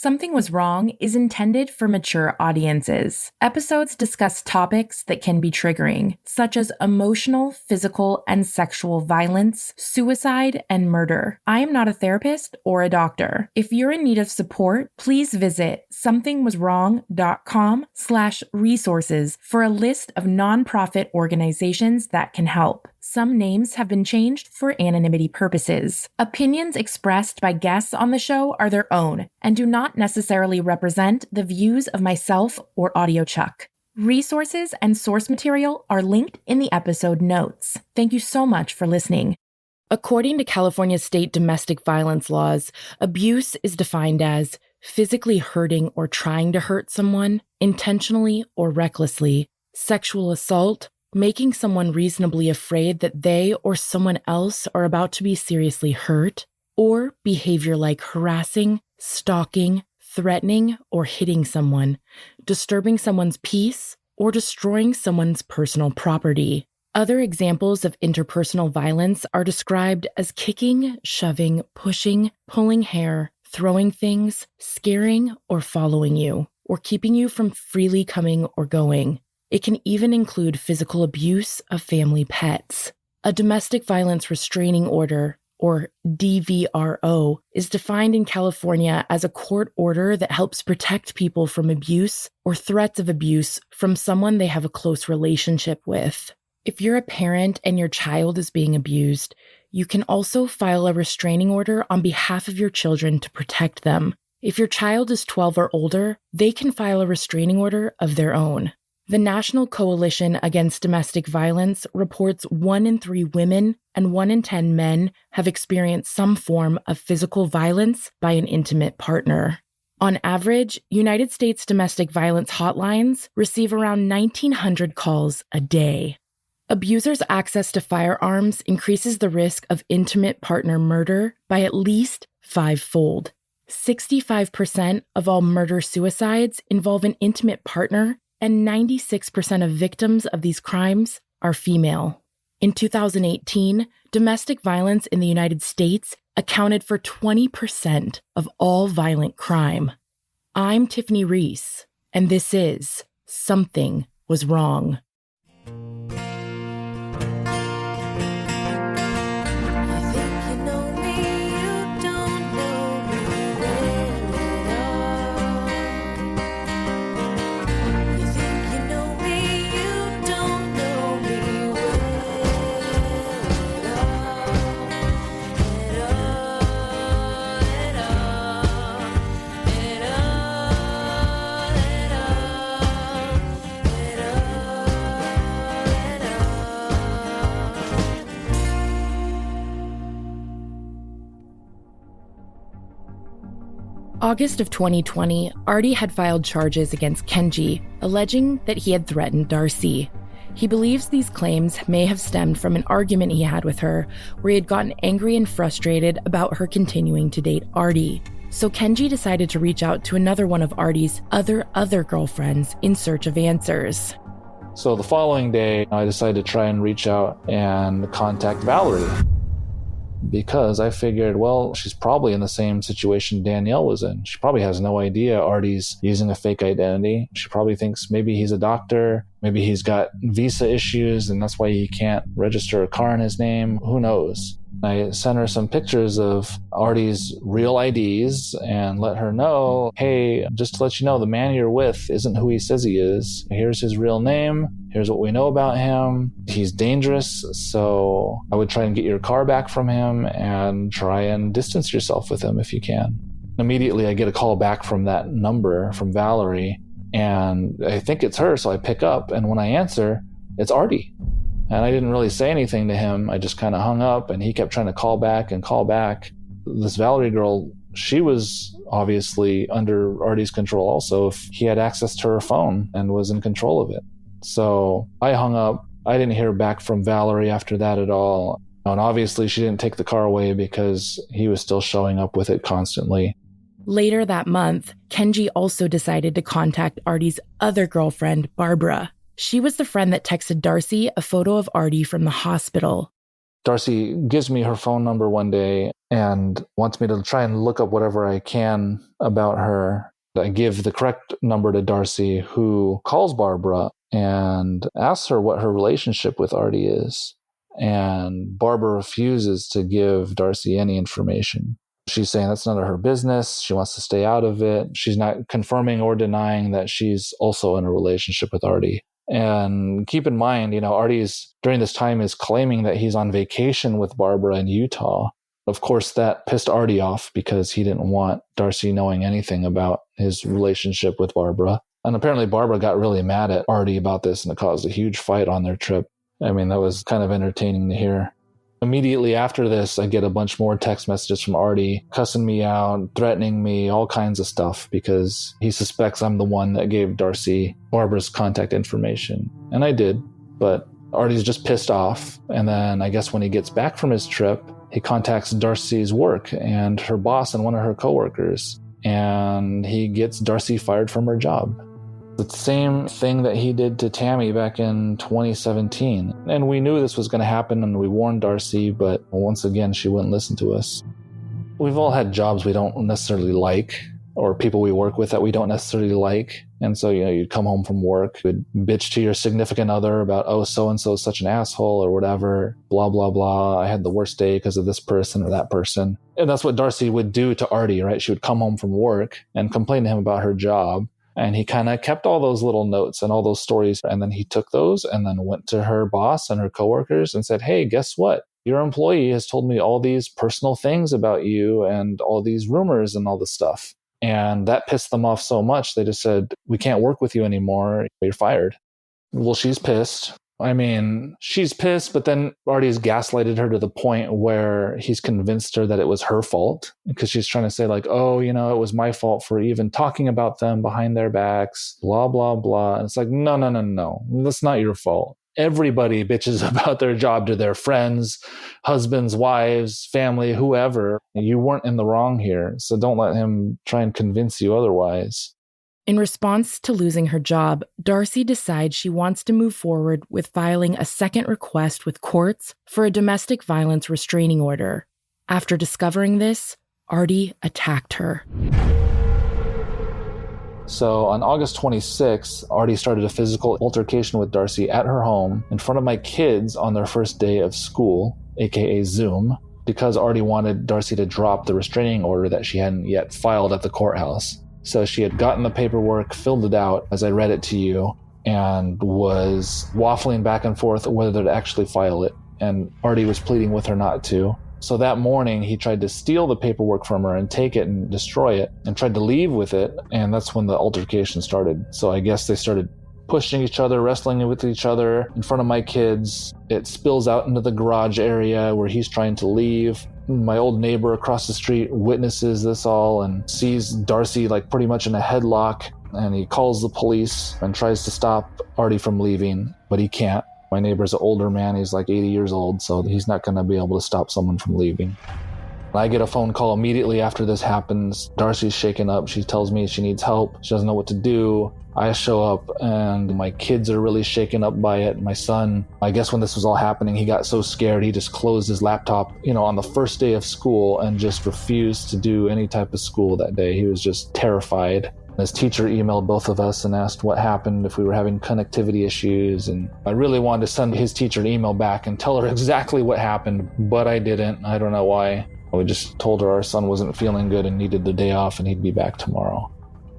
Something Was Wrong is intended for mature audiences. Episodes discuss topics that can be triggering, such as emotional, physical, and sexual violence, suicide, and murder. I am not a therapist or a doctor. If you're in need of support, please visit somethingwaswrong.com/resources for a list of nonprofit organizations that can help. Some names have been changed for anonymity purposes. Opinions expressed by guests on the show are their own and do not necessarily represent the views of myself or AudioChuck. Resources and source material are linked in the episode notes. Thank you so much for listening. According to California state domestic violence laws, abuse is defined as physically hurting or trying to hurt someone, intentionally or recklessly, sexual assault, making someone reasonably afraid that they or someone else are about to be seriously hurt, or behavior like harassing, stalking, threatening, or hitting someone, disturbing someone's peace, or destroying someone's personal property. Other examples of interpersonal violence are described as kicking, shoving, pushing, pulling hair, throwing things, scaring or following you, or keeping you from freely coming or going. It can even include physical abuse of family pets. A domestic violence restraining order, or DVRO, is defined in California as a court order that helps protect people from abuse or threats of abuse from someone they have a close relationship with. If you're a parent and your child is being abused, you can also file a restraining order on behalf of your children to protect them. If your child is 12 or older, they can file a restraining order of their own. The National Coalition Against Domestic Violence reports 1 in 3 women and 1 in 10 men have experienced some form of physical violence by an intimate partner. On average, United States domestic violence hotlines receive around 1,900 calls a day. Abusers' access to firearms increases the risk of intimate partner murder by at least 5-fold. 65% of all murder-suicides involve an intimate partner, and 96% of victims of these crimes are female. In 2018, domestic violence in the United States accounted for 20% of all violent crime. I'm Tiffany Reese, and this is Something Was Wrong. August of 2020, Ardie had filed charges against Kenji, alleging that he had threatened Darcy. He believes these claims may have stemmed from an argument he had with her, where he had gotten angry and frustrated about her continuing to date Ardie. So Kenji decided to reach out to another one of Ardie's other girlfriends in search of answers. So the following day, I decided to try and reach out and contact Valerie, because I figured, well, she's probably in the same situation Danielle was in. She probably has no idea Ardie's using a fake identity. She probably thinks maybe he's a doctor, maybe he's got visa issues, and that's why he can't register a car in his name. Who knows? I sent her some pictures of Ardie's real IDs and let her know, hey, just to let you know, the man you're with isn't who he says he is. Here's his real name. Here's what we know about him. He's dangerous, so I would try and get your car back from him and try and distance yourself with him if you can. Immediately, I get a call back from that number from Valerie, and I think it's her, so I pick up, and when I answer, it's Ardie. And I didn't really say anything to him. I just kind of hung up, and he kept trying to call back and call back. This Valerie girl, she was obviously under Ardie's control also, if he had access to her phone and was in control of it. So I hung up. I didn't hear back from Valerie after that at all. And obviously she didn't take the car away because he was still showing up with it constantly. Later that month, Kenji also decided to contact Ardie's other girlfriend, Barbara. She was the friend that texted Darcy a photo of Ardie from the hospital. Darcy gives me her phone number one day and wants me to try and look up whatever I can about her. I give the correct number to Darcy, who calls Barbara and asks her what her relationship with Ardie is. And Barbara refuses to give Darcy any information. She's saying that's none of her business. She wants to stay out of it. She's not confirming or denying that she's also in a relationship with Ardie. And keep in mind, Ardie during this time is claiming that he's on vacation with Barbara in Utah. Of course, that pissed Ardie off because he didn't want Darcy knowing anything about his relationship with Barbara. And apparently Barbara got really mad at Ardie about this, and it caused a huge fight on their trip. I mean, that was kind of entertaining to hear. Immediately after this, I get a bunch more text messages from Ardie, cussing me out, threatening me, all kinds of stuff, because he suspects I'm the one that gave Darcy Barbara's contact information. And I did, but Ardie's just pissed off. And then I guess when he gets back from his trip, he contacts Darcy's work and her boss and one of her coworkers, and he gets Darcy fired from her job. The same thing that he did to Tammy back in 2017. And we knew this was going to happen, and we warned Darcy, but once again, she wouldn't listen to us. We've all had jobs we don't necessarily like, or people we work with that we don't necessarily like. And so, you'd come home from work, you'd bitch to your significant other about, oh, so-and-so is such an asshole or whatever, blah, blah, blah. I had the worst day because of this person or that person. And that's what Darcy would do to Ardie, right? She would come home from work and complain to him about her job. And he kind of kept all those little notes and all those stories. And then he took those and then went to her boss and her coworkers and said, hey, guess what? Your employee has told me all these personal things about you and all these rumors and all this stuff. And that pissed them off so much, they just said, we can't work with you anymore. You're fired. Well, she's pissed. I mean, she's pissed, but then Ardie's gaslighted her to the point where he's convinced her that it was her fault, because she's trying to say like, oh, it was my fault for even talking about them behind their backs, blah, blah, blah. And it's like, no. That's not your fault. Everybody bitches about their job to their friends, husbands, wives, family, whoever. You weren't in the wrong here. So don't let him try and convince you otherwise. In response to losing her job, Darcy decides she wants to move forward with filing a second request with courts for a domestic violence restraining order. After discovering this, Ardie attacked her. So on August 26th, Ardie started a physical altercation with Darcy at her home in front of my kids on their first day of school, aka Zoom, because Ardie wanted Darcy to drop the restraining order that she hadn't yet filed at the courthouse. So she had gotten the paperwork, filled it out as I read it to you, and was waffling back and forth whether to actually file it. And Ardie was pleading with her not to. So that morning, he tried to steal the paperwork from her and take it and destroy it, and tried to leave with it. And that's when the altercation started. So I guess they started pushing each other, wrestling with each other in front of my kids. It spills out into the garage area where he's trying to leave. My old neighbor across the street witnesses this all and sees Darcy like pretty much in a headlock, and he calls the police and tries to stop Ardie from leaving, but he can't. My neighbor's an older man. He's like 80 years old, so he's not going to be able to stop someone from leaving. I get a phone call immediately after this happens. Darcy's shaken up. She tells me she needs help. She doesn't know what to do. I show up and my kids are really shaken up by it. My son, I guess when this was all happening, he got so scared he just closed his laptop, on the first day of school and just refused to do any type of school that day. He was just terrified. His teacher emailed both of us and asked what happened, if we were having connectivity issues. And I really wanted to send his teacher an email back and tell her exactly what happened, but I didn't. I don't know why. We just told her our son wasn't feeling good and needed the day off and he'd be back tomorrow.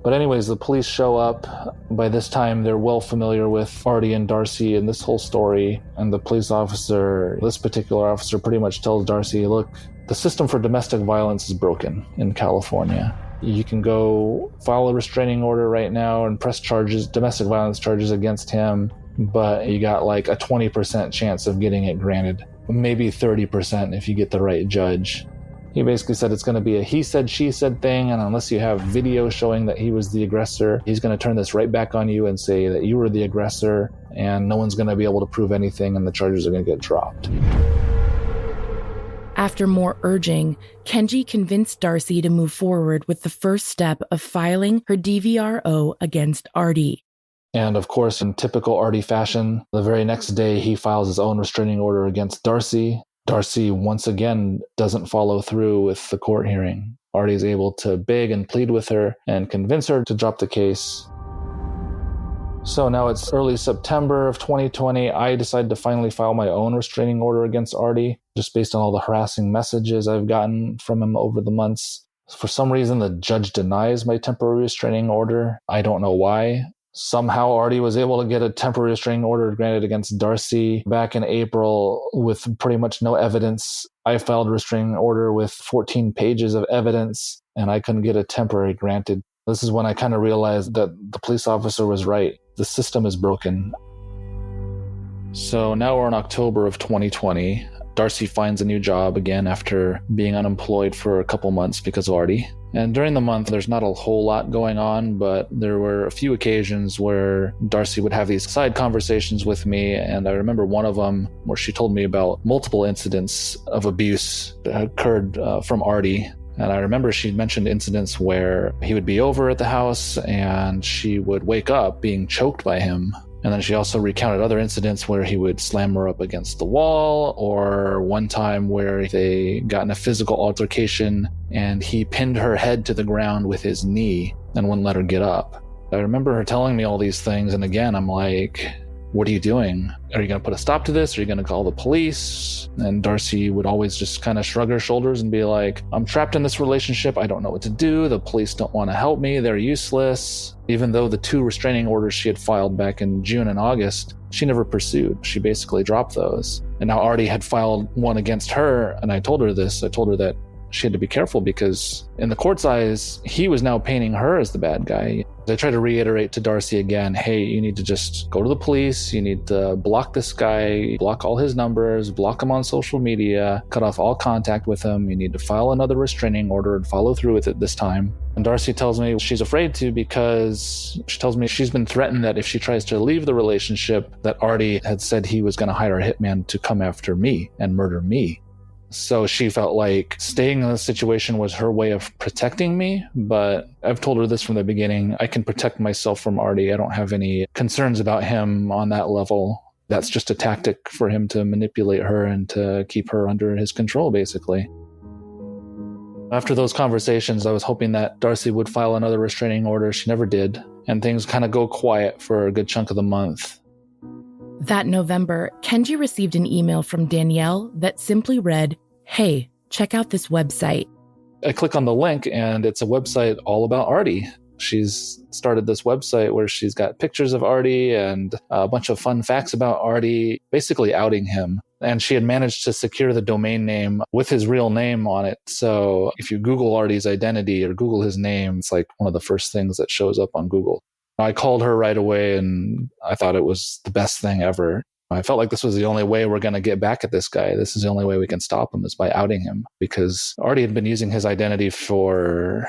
But anyways, the police show up. By this time, they're well familiar with Ardie and Darcy and this whole story. And the police officer, this particular officer, pretty much tells Darcy, look, the system for domestic violence is broken in California. You can go file a restraining order right now and press charges, domestic violence charges against him, but you got like a 20% chance of getting it granted. Maybe 30% if you get the right judge. He basically said it's going to be a he said, she said thing, and unless you have video showing that he was the aggressor, he's going to turn this right back on you and say that you were the aggressor, and no one's going to be able to prove anything, and the charges are going to get dropped. After more urging, Kenji convinced Darcy to move forward with the first step of filing her DVRO against Ardie. And of course, in typical Ardie fashion, the very next day he files his own restraining order against Darcy. Darcy once again doesn't follow through with the court hearing. Ardie is able to beg and plead with her and convince her to drop the case. So now it's early September of 2020. I decided to finally file my own restraining order against Ardie, just based on all the harassing messages I've gotten from him over the months. For some reason, the judge denies my temporary restraining order. I don't know why. Somehow Ardie was able to get a temporary restraining order granted against Darcy back in April with pretty much no evidence. I filed a restraining order with 14 pages of evidence, and I couldn't get a temporary granted. This is when I kind of realized that the police officer was right. The system is broken. So now we're in October of 2020. Darcy finds a new job again after being unemployed for a couple months because of Ardie. And during the month, there's not a whole lot going on, but there were a few occasions where Darcy would have these side conversations with me. And I remember one of them where she told me about multiple incidents of abuse that occurred from Ardie. And I remember she mentioned incidents where he would be over at the house and she would wake up being choked by him. And then she also recounted other incidents where he would slam her up against the wall, or one time where they got in a physical altercation and he pinned her head to the ground with his knee and wouldn't let her get up. I remember her telling me all these things, and again, I'm like, what are you doing? Are you going to put a stop to this? Are you going to call the police? And Darcy would always just kind of shrug her shoulders and be like, I'm trapped in this relationship. I don't know what to do. The police don't want to help me. They're useless. Even though the 2 restraining orders she had filed back in June and August, she never pursued. She basically dropped those. And now Ardie had filed one against her, and I told her this. I told her that she had to be careful because in the court's eyes, he was now painting her as the bad guy. I tried to reiterate to Darcy again, hey, you need to just go to the police. You need to block this guy, block all his numbers, block him on social media, cut off all contact with him. You need to file another restraining order and follow through with it this time. And Darcy tells me she's afraid to because she tells me she's been threatened that if she tries to leave the relationship, that Ardie had said he was going to hire a hitman to come after me and murder me. So she felt like staying in the situation was her way of protecting me, but I've told her this from the beginning. I can protect myself from Ardie. I don't have any concerns about him on that level. That's just a tactic for him to manipulate her and to keep her under his control, basically. After those conversations, I was hoping that Darcy would file another restraining order. She never did, and things kind of go quiet for a good chunk of the month. That November, Kenji received an email from Danielle that simply read, "Hey, check out this website." I click on the link and it's a website all about Ardie. She's started this website where she's got pictures of Ardie and a bunch of fun facts about Ardie, basically outing him. And she had managed to secure the domain name with his real name on it. So if you Google Ardie's identity or Google his name, it's like one of the first things that shows up on Google. I called her right away and I thought it was the best thing ever. I felt like this was the only way we're going to get back at this guy. This is the only way we can stop him is by outing him, because Ardie had been using his identity for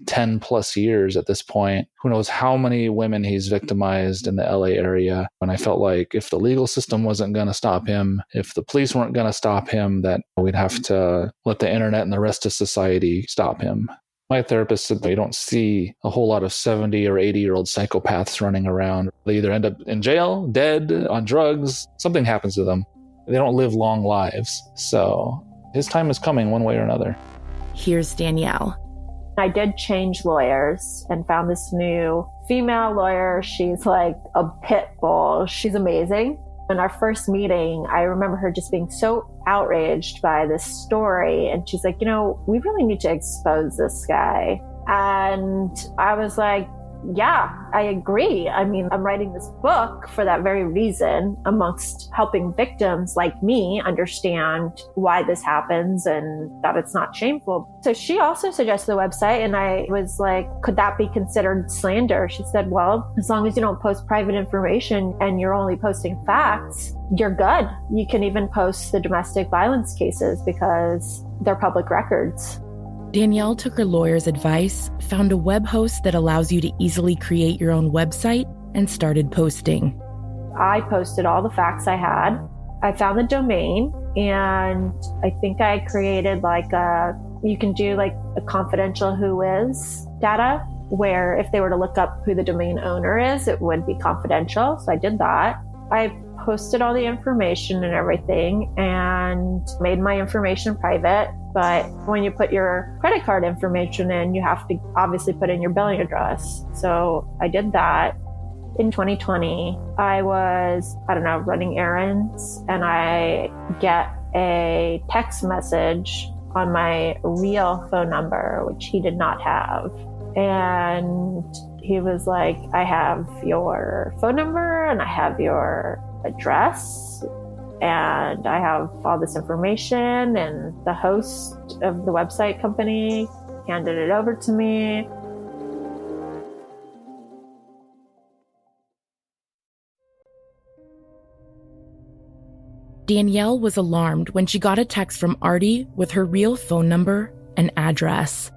10 plus years at this point. Who knows how many women he's victimized in the LA area. And I felt like if the legal system wasn't going to stop him, if the police weren't going to stop him, that we'd have to let the internet and the rest of society stop him. My therapist said they don't see a whole lot of 70 or 80-year-old psychopaths running around. They either end up in jail, dead, on drugs, something happens to them. They don't live long lives. So his time is coming one way or another. Here's Danielle. I did change lawyers and found this new female lawyer. She's like a pit bull. She's amazing. In our first meeting, I remember her just being so outraged by this story. And she's like, we really need to expose this guy. And I was like, yeah, I agree. I mean, I'm writing this book for that very reason, amongst helping victims like me understand why this happens and that it's not shameful. So she also suggested the website, and I was like, could that be considered slander? She said, well, as long as you don't post private information and you're only posting facts, you're good. You can even post the domestic violence cases because they're public records. Danielle took her lawyer's advice, found a web host that allows you to easily create your own website, and started posting. I posted all the facts I had. I found the domain, and I think I created you can do like a confidential who is data, where if they were to look up who the domain owner is, it would be confidential. So I did that. I posted all the information and everything and made my information private. But when you put your credit card information in, you have to obviously put in your billing address. So I did that. In 2020, I was, running errands, and I get a text message on my real phone number, which he did not have. And he was like, I have your phone number and I have your address and I have all this information. And the host of the website company handed it over to me. Danielle was alarmed when she got a text from Ardie with her real phone number and address.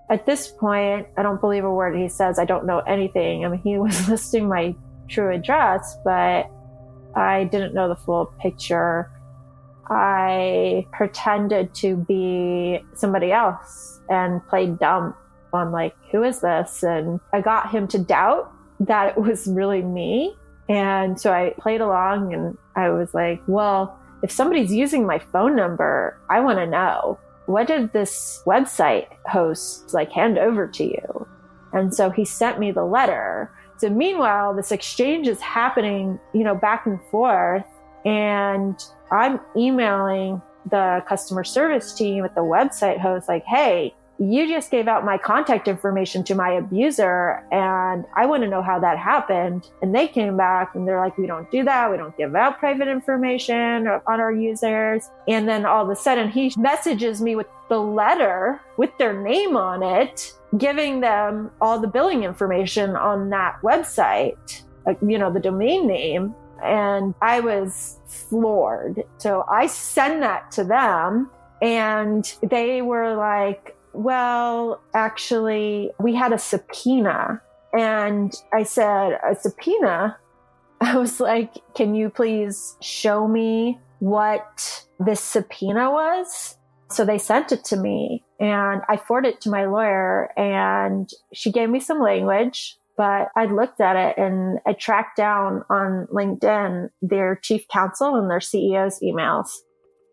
At this point, I don't believe a word he says. I don't know anything. I mean, he was listing my true address, but I didn't know the full picture. I pretended to be somebody else and played dumb. I'm like, who is this? And I got him to doubt that it was really me. And so I played along and I was like, well, if somebody's using my phone number, I want to know. What did this website host hand over to you? And so he sent me the letter. So meanwhile, this exchange is happening, back and forth. And I'm emailing the customer service team at the website host like, hey, you just gave out my contact information to my abuser and I want to know how that happened. And they came back and they're like, we don't do that. We don't give out private information on our users. And then all of a sudden he messages me with the letter with their name on it, giving them all the billing information on that website, the domain name. And I was floored. So I send that to them and they were like, well, actually, we had a subpoena. And I said, a subpoena? I was like, can you please show me what this subpoena was? So they sent it to me and I forwarded it to my lawyer and she gave me some language, but I looked at it and I tracked down on LinkedIn their chief counsel and their CEO's emails.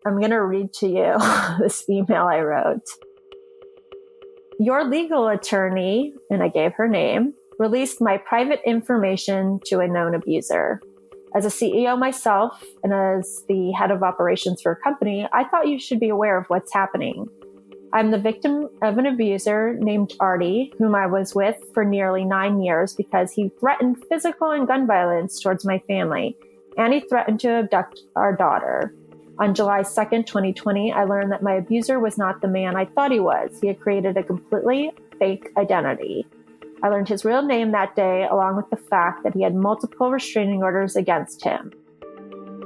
I'm going to read to you this email I wrote. Your legal attorney, and I gave her name, released my private information to a known abuser. As a CEO myself and as the head of operations for a company, I thought you should be aware of what's happening. I'm the victim of an abuser named Ardie, whom I was with for nearly 9 years because he threatened physical and gun violence towards my family, and he threatened to abduct our daughter. On July 2nd, 2020, I learned that my abuser was not the man I thought he was. He had created a completely fake identity. I learned his real name that day, along with the fact that he had multiple restraining orders against him.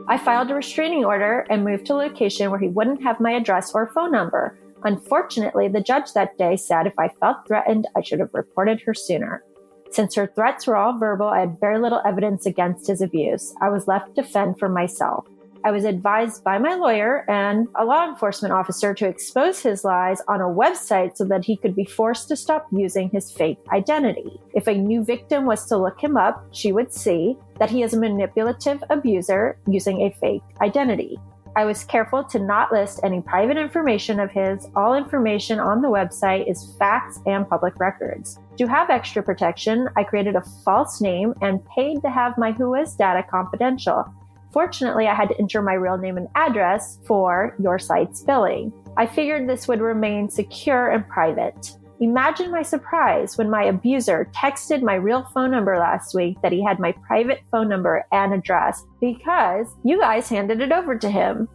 I filed a restraining order and moved to a location where he wouldn't have my address or phone number. Unfortunately, the judge that day said if I felt threatened, I should have reported her sooner. Since her threats were all verbal, I had very little evidence against his abuse. I was left to fend for myself. I was advised by my lawyer and a law enforcement officer to expose his lies on a website so that he could be forced to stop using his fake identity. If a new victim was to look him up, she would see that he is a manipulative abuser using a fake identity. I was careful to not list any private information of his. All information on the website is facts and public records. To have extra protection, I created a false name and paid to have my Whois data confidential. Fortunately, I had to enter my real name and address for your site's billing. I figured this would remain secure and private. Imagine my surprise when my abuser texted my real phone number last week that he had my private phone number and address because you guys handed it over to him.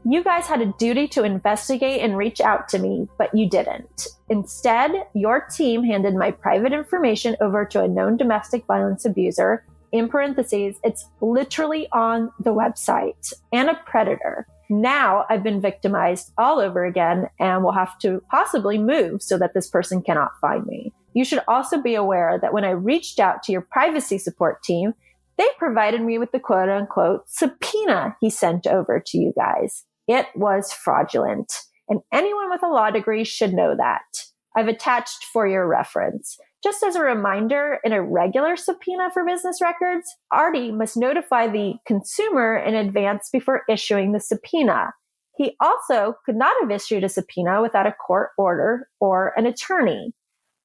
You guys had a duty to investigate and reach out to me, but you didn't. Instead, your team handed my private information over to a known domestic violence abuser. In parentheses, it's literally on the website, and a predator. Now I've been victimized all over again and will have to possibly move so that this person cannot find me. You should also be aware that when I reached out to your privacy support team, they provided me with the quote unquote subpoena he sent over to you guys. It was fraudulent, and anyone with a law degree should know that. I've attached for your reference. Just as a reminder, in a regular subpoena for business records, Ardie must notify the consumer in advance before issuing the subpoena. He also could not have issued a subpoena without a court order or an attorney.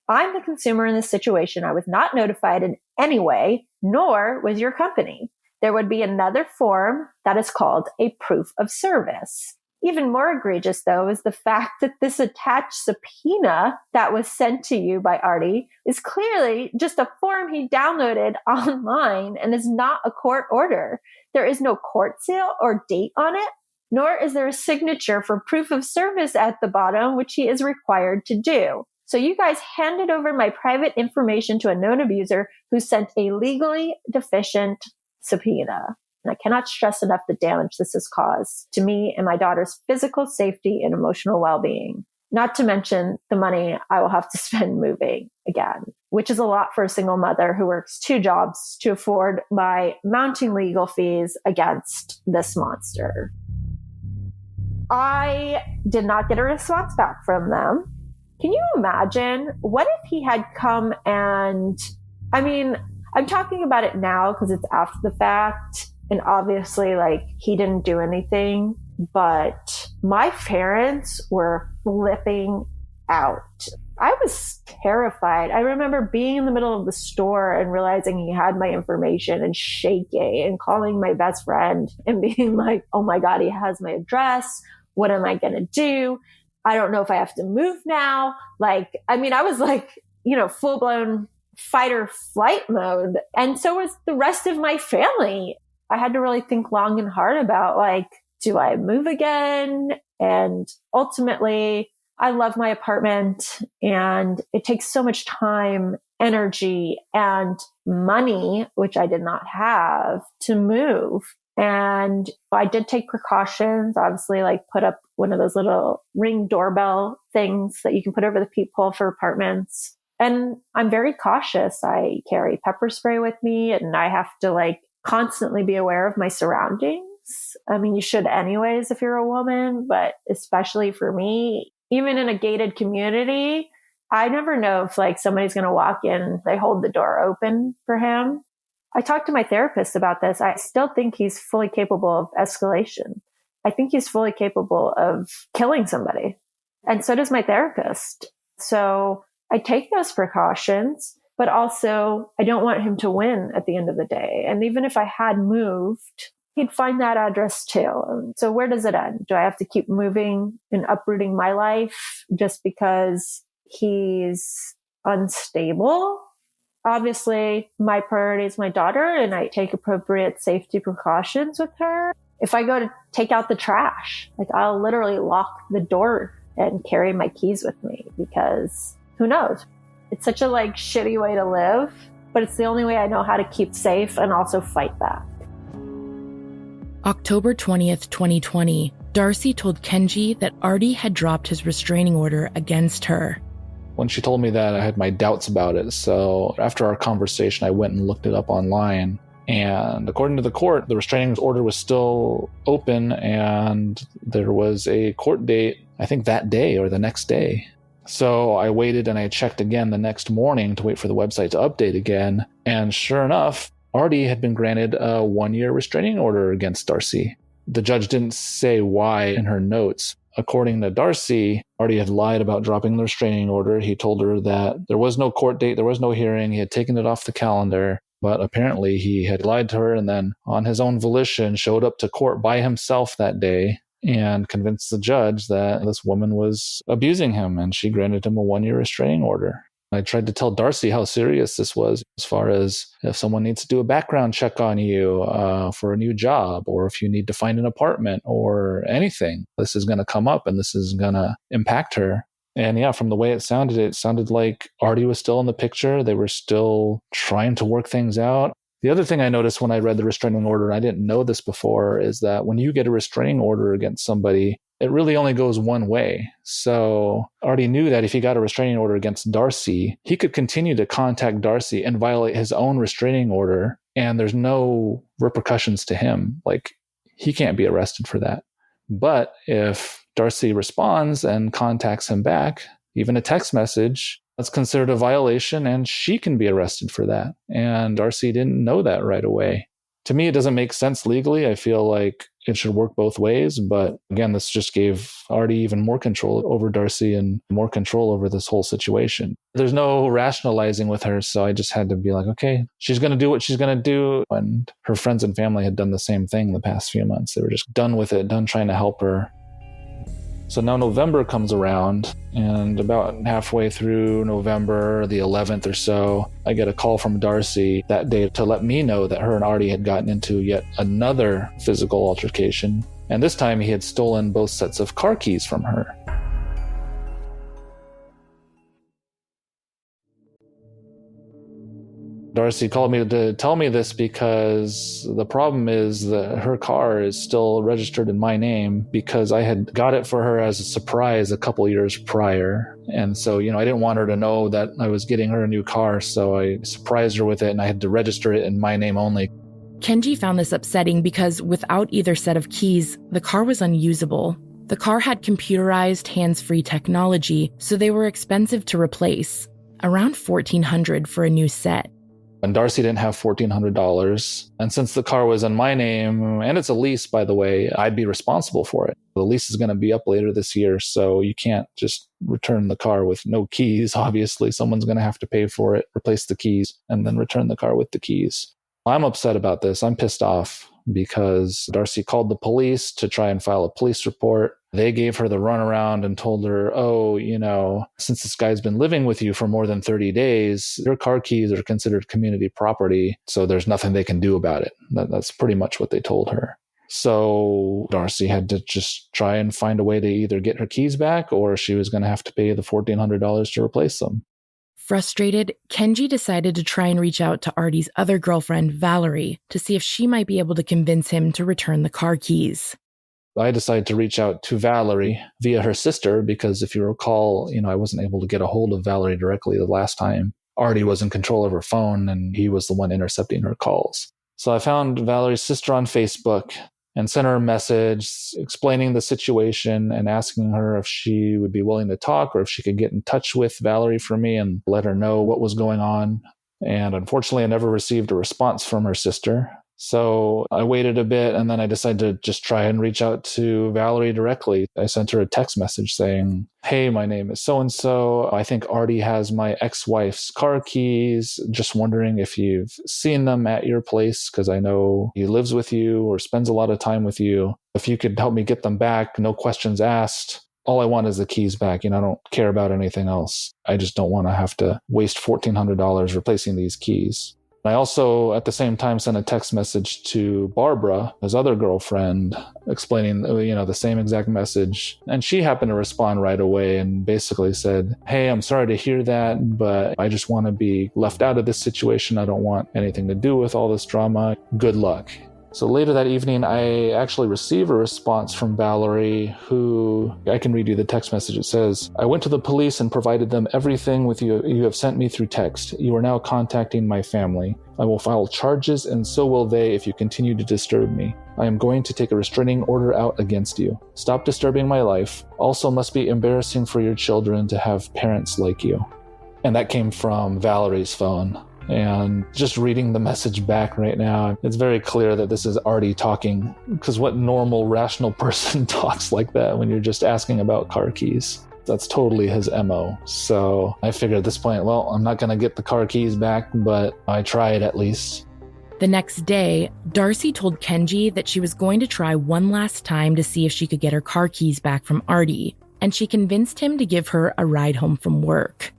I'm the consumer in this situation. I was not notified in any way, nor was your company. There would be another form that is called a proof of service. Even more egregious, though, is the fact that this attached subpoena that was sent to you by Ardie is clearly just a form he downloaded online and is not a court order. There is no court seal or date on it, nor is there a signature for proof of service at the bottom, which he is required to do. So you guys handed over my private information to a known abuser who sent a legally deficient subpoena. And I cannot stress enough the damage this has caused to me and my daughter's physical safety and emotional well-being. Not to mention the money I will have to spend moving again, which is a lot for a single mother who works 2 jobs to afford my mounting legal fees against this monster. I did not get a response back from them. Can you imagine? What if he had come and, I'm talking about it now because it's after the fact. And obviously, he didn't do anything, but my parents were flipping out. I was terrified. I remember being in the middle of the store and realizing he had my information and shaking and calling my best friend and being like, oh my God, he has my address. What am I going to do? I don't know if I have to move now. I was full blown fight or flight mode. And so was the rest of my family. I had to really think long and hard about do I move again? And ultimately, I love my apartment and it takes so much time, energy, and money, which I did not have, to move. And I did take precautions, obviously, put up one of those little Ring doorbell things that you can put over the peephole for apartments. And I'm very cautious. I carry pepper spray with me and I have to constantly be aware of my surroundings. You should anyways if you're a woman, but especially for me, even in a gated community, I never know if somebody's going to walk in, they hold the door open for him. I talked to my therapist about this. I still think he's fully capable of escalation. I think he's fully capable of killing somebody. And so does my therapist. So I take those precautions. But also, I don't want him to win at the end of the day. And even if I had moved, he'd find that address too. So where does it end? Do I have to keep moving and uprooting my life just because he's unstable? Obviously, my priority is my daughter, and I take appropriate safety precautions with her. If I go to take out the trash, I'll literally lock the door and carry my keys with me because who knows? It's such a shitty way to live, but it's the only way I know how to keep safe and also fight back. October 20th, 2020, Darcy told Kenji that Ardie had dropped his restraining order against her. When she told me that, I had my doubts about it. So after our conversation, I went and looked it up online. And according to the court, the restraining order was still open and there was a court date, I think that day or the next day. So I waited and I checked again the next morning to wait for the website to update again. And sure enough, Ardie had been granted a 1-year restraining order against Darcy. The judge didn't say why in her notes. According to Darcy, Ardie had lied about dropping the restraining order. He told her that there was no court date, there was no hearing. He had taken it off the calendar. But apparently he had lied to her and then on his own volition showed up to court by himself that day and convinced the judge that this woman was abusing him, and she granted him a 1-year restraining order. I tried to tell Darcy how serious this was, as far as if someone needs to do a background check on you for a new job, or if you need to find an apartment or anything, this is going to come up and this is going to impact her. And yeah, from the way it sounded like Ardie was still in the picture. They were still trying to work things out. The other thing I noticed when I read the restraining order, and I didn't know this before, is that when you get a restraining order against somebody, it really only goes one way. So Ardie knew that if he got a restraining order against Darcy, he could continue to contact Darcy and violate his own restraining order, and there's no repercussions to him. He can't be arrested for that. But if Darcy responds and contacts him back, even a text message, that's considered a violation and she can be arrested for that. And Darcy didn't know that right away. To me, it doesn't make sense legally. I feel like it should work both ways. But again, this just gave Ardie even more control over Darcy and more control over this whole situation. There's no rationalizing with her. So I just had to be like, okay, she's going to do what she's going to do. And her friends and family had done the same thing the past few months. They were just done with it, done trying to help her. So now November comes around, and about halfway through November, the 11th or so, I get a call from Darcy that day to let me know that her and Ardie had gotten into yet another physical altercation. And this time he had stolen both sets of car keys from her. Darcy called me to tell me this because the problem is that her car is still registered in my name because I had got it for her as a surprise a couple years prior. And so, I didn't want her to know that I was getting her a new car, so I surprised her with it and I had to register it in my name only. Kenji found this upsetting because without either set of keys, the car was unusable. The car had computerized, hands-free technology, so they were expensive to replace, around $1,400 for a new set. And Darcy didn't have $1,400. And since the car was in my name, and it's a lease, by the way, I'd be responsible for it. The lease is going to be up later this year, so you can't just return the car with no keys. Obviously, someone's going to have to pay for it, replace the keys, and then return the car with the keys. I'm upset about this. I'm pissed off because Darcy called the police to try and file a police report. They gave her the runaround and told her, since this guy's been living with you for more than 30 days, your car keys are considered community property, so there's nothing they can do about it. That's pretty much what they told her. So Darcy had to just try and find a way to either get her keys back or she was going to have to pay the $1,400 to replace them. Frustrated, Kenji decided to try and reach out to Ardie's other girlfriend, Valerie, to see if she might be able to convince him to return the car keys. I decided to reach out to Valerie via her sister because if you recall, I wasn't able to get a hold of Valerie directly the last time. Ardie was in control of her phone and he was the one intercepting her calls. So I found Valerie's sister on Facebook and sent her a message explaining the situation and asking her if she would be willing to talk or if she could get in touch with Valerie for me and let her know what was going on. And unfortunately, I never received a response from her sister. So I waited a bit and then I decided to just try and reach out to Valerie directly. I sent her a text message saying, "Hey, my name is so-and-so. I think Ardie has my ex-wife's car keys. Just wondering if you've seen them at your place because I know he lives with you or spends a lot of time with you. If you could help me get them back, no questions asked. All I want is the keys back. I don't care about anything else. I just don't want to have to waste $1,400 replacing these keys." I also, at the same time, sent a text message to Barbara, his other girlfriend, explaining, the same exact message. And she happened to respond right away and basically said, "Hey, I'm sorry to hear that, but I just want to be left out of this situation. I don't want anything to do with all this drama. Good luck." So later that evening, I actually received a response from Valerie, who, I can read you the text message. It says, "I went to the police and provided them everything with you have sent me through text. You are now contacting my family. I will file charges and so will they if you continue to disturb me. I am going to take a restraining order out against you. Stop disturbing my life. Also must be embarrassing for your children to have parents like you." And that came from Valerie's phone. And just reading the message back right now, it's very clear that this is Ardie talking, because what normal, rational person talks like that when you're just asking about car keys? That's totally his MO. So I figured at this point, well, I'm not going to get the car keys back, but I tried at least. The next day, Darcy told Kenji that she was going to try one last time to see if she could get her car keys back from Ardie, and she convinced him to give her a ride home from work.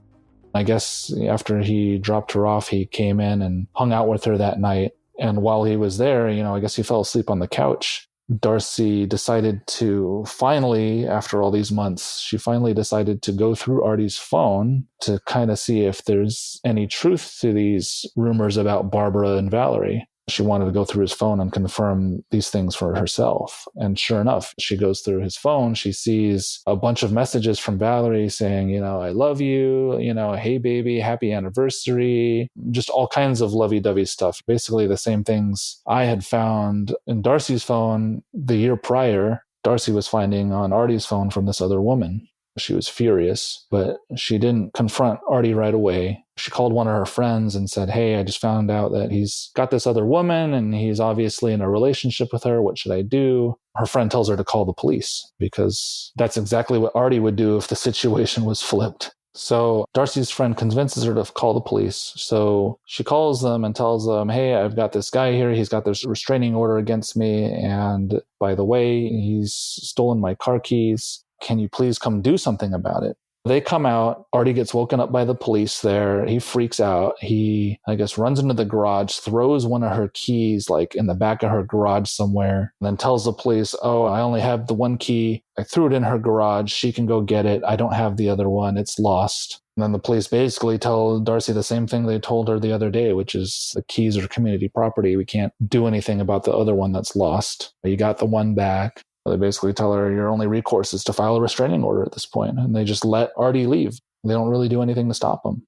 I guess after he dropped her off, he came in and hung out with her that night. And while he was there, I guess he fell asleep on the couch. Darcy decided to finally, after all these months, she finally decided to go through Ardie's phone to kind of see if there's any truth to these rumors about Barbara and Valerie. She wanted to go through his phone and confirm these things for herself. And sure enough, she goes through his phone. She sees a bunch of messages from Valerie saying, "I love you, hey baby, happy anniversary," just all kinds of lovey-dovey stuff. Basically the same things I had found in Darcy's phone the year prior, Darcy was finding on Ardie's phone from this other woman. She was furious, but she didn't confront Ardie right away. She called one of her friends and said, "Hey, I just found out that he's got this other woman and he's obviously in a relationship with her. What should I do?" Her friend tells her to call the police because that's exactly what Ardie would do if the situation was flipped. So Darcy's friend convinces her to call the police. So she calls them and tells them, "Hey, I've got this guy here. He's got this restraining order against me. And by the way, he's stolen my car keys. Can you please come do something about it?" They come out. Ardie gets woken up by the police there. He freaks out. He, I guess, runs into the garage, throws one of her keys like in the back of her garage somewhere, and then tells the police, "Oh, I only have the one key. I threw it in her garage. She can go get it. I don't have the other one. It's lost." And then the police basically tell Darcy the same thing they told her the other day, which is the keys are community property. We can't do anything about the other one that's lost. You got the one back. They basically tell her your only recourse is to file a restraining order at this point, and they just let Ardie leave. They don't really do anything to stop him.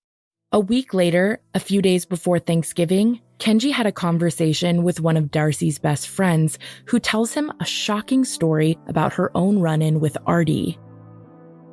A week later, a few days before Thanksgiving, Kenji had a conversation with one of Darcy's best friends who tells him a shocking story about her own run-in with Ardie.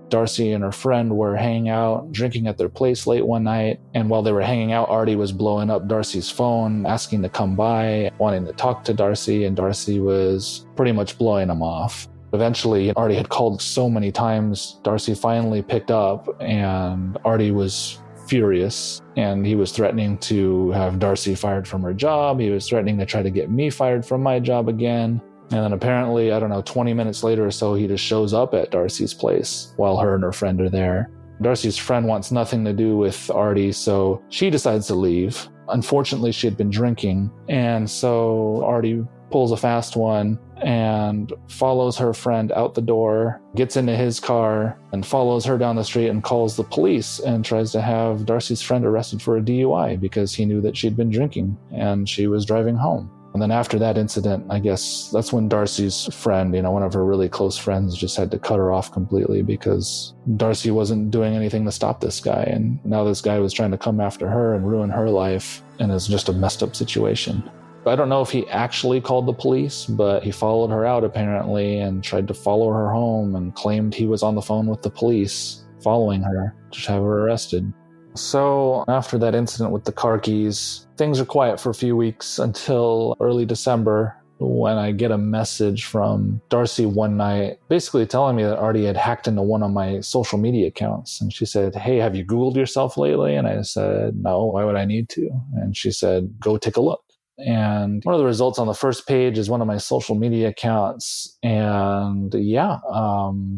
Darcy and her friend were hanging out, drinking at their place late one night. And while they were hanging out, Ardie was blowing up Darcy's phone, asking to come by, wanting to talk to Darcy. And Darcy was pretty much blowing him off. Eventually, Ardie had called so many times, Darcy finally picked up, and Ardie was furious. And he was threatening to have Darcy fired from her job. He was threatening to try to get me fired from my job again. And then apparently, 20 minutes later or so, he just shows up at Darcy's place while her and her friend are there. Darcy's friend wants nothing to do with Ardie, so she decides to leave. Unfortunately, she had been drinking, and so Ardie pulls a fast one and follows her friend out the door, gets into his car, and follows her down the street and calls the police and tries to have Darcy's friend arrested for a DUI because he knew that she'd been drinking and she was driving home. And then after that incident, I guess that's when Darcy's friend, one of her really close friends, just had to cut her off completely because Darcy wasn't doing anything to stop this guy. And now this guy was trying to come after her and ruin her life. And it's just a messed up situation. I don't know if he actually called the police, but he followed her out apparently and tried to follow her home and claimed he was on the phone with the police following her to have her arrested. So after that incident with the car keys, things are quiet for a few weeks until early December when I get a message from Darcy one night basically telling me that Ardie had hacked into one of my social media accounts. And she said, "Hey, have you Googled yourself lately?" And I said, "No, why would I need to?" And she said, "Go take a look." And one of the results on the first page is one of my social media accounts. And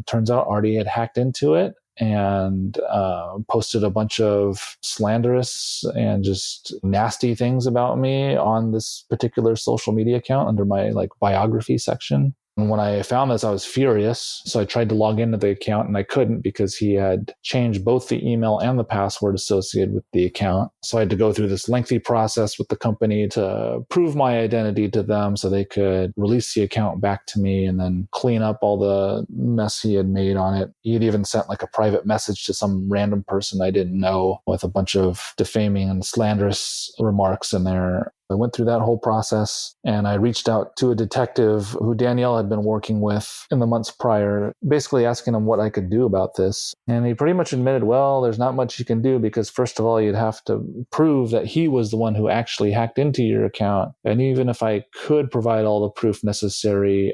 turns out Ardie had hacked into it and posted a bunch of slanderous and just nasty things about me on this particular social media account under my biography section. And when I found this, I was furious. So I tried to log into the account and I couldn't because he had changed both the email and the password associated with the account. So I had to go through this lengthy process with the company to prove my identity to them so they could release the account back to me and then clean up all the mess he had made on it. He had even sent a private message to some random person I didn't know with a bunch of defaming and slanderous remarks in there. I went through that whole process and I reached out to a detective who Danielle had been working with in the months prior, basically asking him what I could do about this. And he pretty much admitted, well, there's not much you can do because first of all, you'd have to prove that he was the one who actually hacked into your account. And even if I could provide all the proof necessary,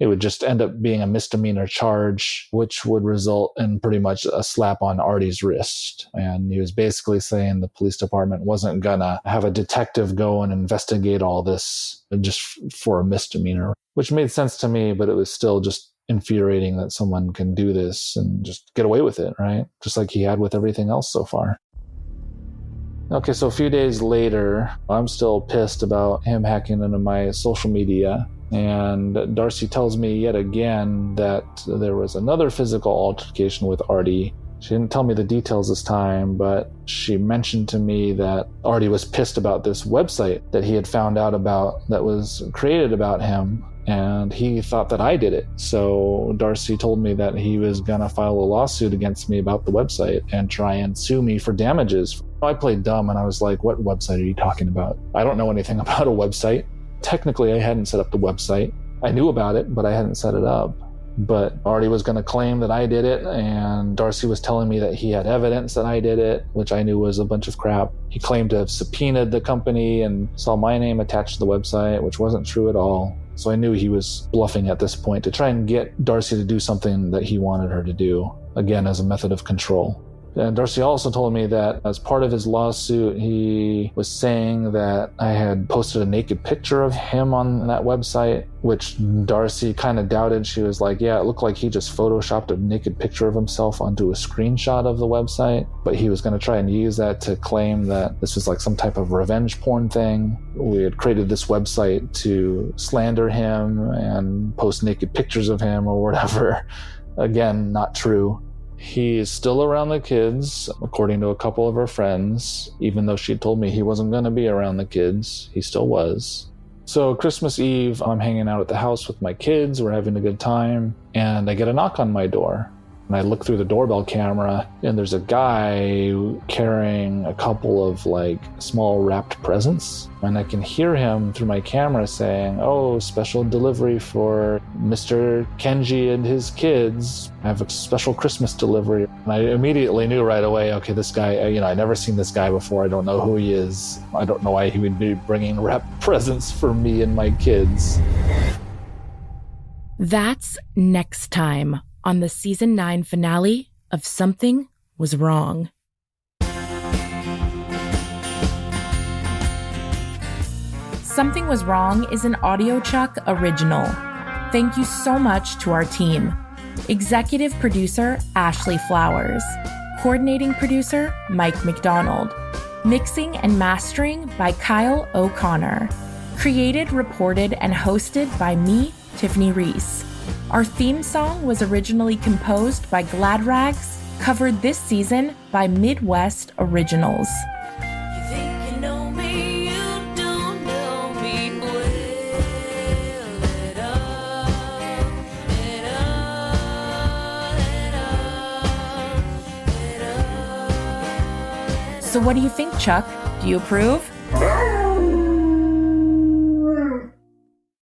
it would just end up being a misdemeanor charge, which would result in pretty much a slap on Ardie's wrist. And he was basically saying the police department wasn't going to have a detective go and investigate all this just for a misdemeanor, which made sense to me, but it was still just infuriating that someone can do this and just get away with it, right? Just like he had with everything else so far. Okay, so a few days later, I'm still pissed about him hacking into my social media. And Darcy tells me yet again that there was another physical altercation with Ardie. She didn't tell me the details this time, but she mentioned to me that Ardie was pissed about this website that he had found out about that was created about him, and he thought that I did it. So Darcy told me that he was going to file a lawsuit against me about the website and try and sue me for damages. I played dumb and I was like, what website are you talking about? I don't know anything about a website. Technically, I hadn't set up the website. I knew about it, but I hadn't set it up. But Ardie was going to claim that I did it, and Darcy was telling me that he had evidence that I did it, which I knew was a bunch of crap. He claimed to have subpoenaed the company and saw my name attached to the website, which wasn't true at all. So I knew he was bluffing at this point to try and get Darcy to do something that he wanted her to do, again, as a method of control. And Darcy also told me that as part of his lawsuit, he was saying that I had posted a naked picture of him on that website, which Darcy kind of doubted. She was like, yeah, it looked like he just photoshopped a naked picture of himself onto a screenshot of the website, but he was going to try and use that to claim that this was like some type of revenge porn thing. We had created this website to slander him and post naked pictures of him or whatever. Again, not true. He is still around the kids, according to a couple of her friends. Even though she told me he wasn't going to be around the kids, he still was. So Christmas Eve, I'm hanging out at the house with my kids. We're having a good time. And I get a knock on my door. And I look through the doorbell camera, and there's a guy carrying a couple of like small wrapped presents. And I can hear him through my camera saying, "Oh, special delivery for Mr. Kenji and his kids. I have a special Christmas delivery." And I immediately knew right away, okay, this guy, I've never seen this guy before. I don't know who he is. I don't know why he would be bringing wrapped presents for me and my kids. That's next time on the season 9 finale of Something Was Wrong. Something Was Wrong is an AudioChuck original. Thank you so much to our team. Executive producer, Ashley Flowers. Coordinating producer, Mike McDonald. Mixing and mastering by Kyle O'Connor. Created, reported, and hosted by me, Tiffany Reese. Our theme song was originally composed by Glad Rags, covered this season by Midwest Originals. You think you know me, you don't know me well at all, at all. So what do you think, Chuck? Do you approve?